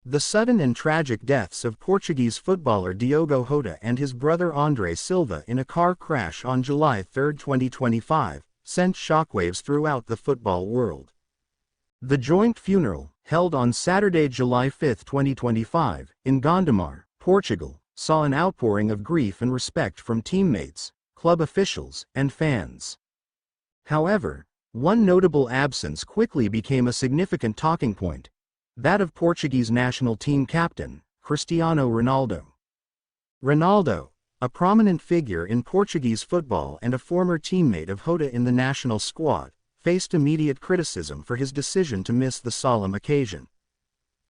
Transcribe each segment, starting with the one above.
The sudden and tragic deaths of Portuguese footballer Diogo Jota and his brother André Silva in a car crash on July 3, 2025, sent shockwaves throughout the football world. The joint funeral, held on Saturday, July 5, 2025, in Gondomar, Portugal, saw an outpouring of grief and respect from teammates, club officials, and fans. However, one notable absence quickly became a significant talking point: that of Portuguese national team captain, Cristiano Ronaldo. Ronaldo, a prominent figure in Portuguese football and a former teammate of Jota in the national squad, faced immediate criticism for his decision to miss the solemn occasion.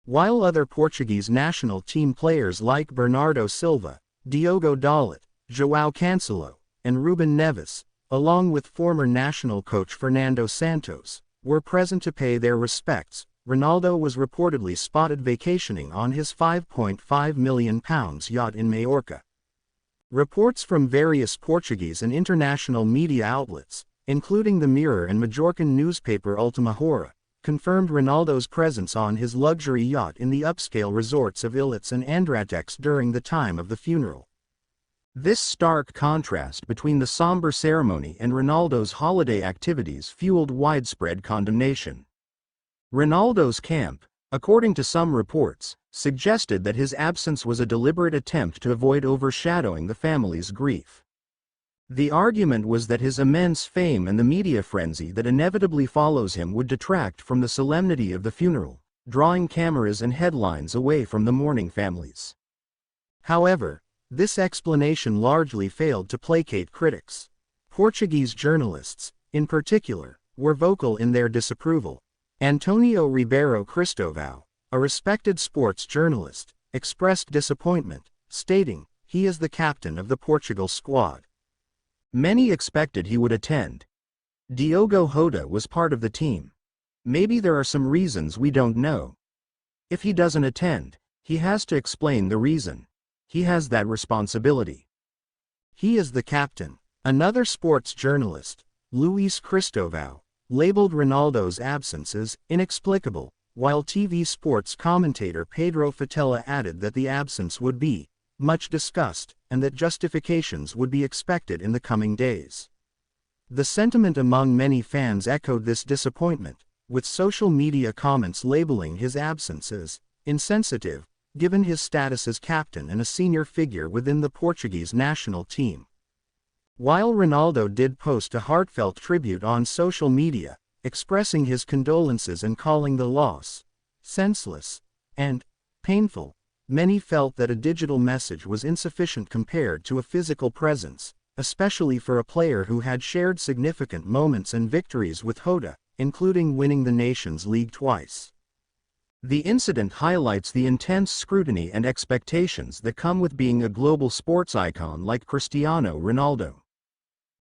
While other Portuguese national team players like Bernardo Silva, Diogo Dalot, João Cancelo, and Ruben Neves, along with former national coach Fernando Santos, were present to pay their respects, Ronaldo was reportedly spotted vacationing on his £5.5 million yacht in Majorca. Reports from various Portuguese and international media outlets, including the Mirror and Majorcan newspaper Última Hora, confirmed Ronaldo's presence on his luxury yacht in the upscale resorts of Ilhas and Andratex during the time of the funeral. This stark contrast between the somber ceremony and Ronaldo's holiday activities fueled widespread condemnation. Ronaldo's camp, according to some reports, suggested that his absence was a deliberate attempt to avoid overshadowing the family's grief. The argument was that his immense fame and the media frenzy that inevitably follows him would detract from the solemnity of the funeral, drawing cameras and headlines away from the mourning families. However, this explanation largely failed to placate critics. Portuguese journalists, in particular, were vocal in their disapproval. Antonio Ribeiro Cristóvão, a respected sports journalist, expressed disappointment, stating, "He is the captain of the Portugal squad. Many expected he would attend. Diogo Jota was part of the team. Maybe there are some reasons we don't know. If he doesn't attend, he has to explain the reason. He has that responsibility. He is the captain." Another sports journalist, Luís Cristóvão, labeled Ronaldo's absence as inexplicable, while TV sports commentator Pedro Fatela added that the absence would be much discussed, and that justifications would be expected in the coming days. The sentiment among many fans echoed this disappointment, with social media comments labeling his absence as insensitive, given his status as captain and a senior figure within the Portuguese national team. While Ronaldo did post a heartfelt tribute on social media, expressing his condolences and calling the loss senseless and painful, many felt that a digital message was insufficient compared to a physical presence, especially for a player who had shared significant moments and victories with Jota, including winning the Nations League twice. The incident highlights the intense scrutiny and expectations that come with being a global sports icon like Cristiano Ronaldo.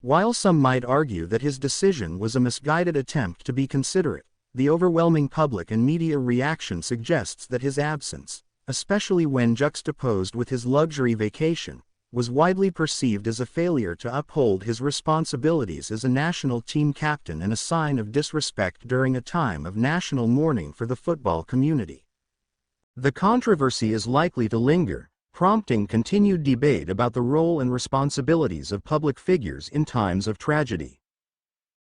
While some might argue that his decision was a misguided attempt to be considerate, the overwhelming public and media reaction suggests that his absence, especially when juxtaposed with his luxury vacation, was widely perceived as a failure to uphold his responsibilities as a national team captain and a sign of disrespect during a time of national mourning for the football community. The controversy is likely to linger, prompting continued debate about the role and responsibilities of public figures in times of tragedy.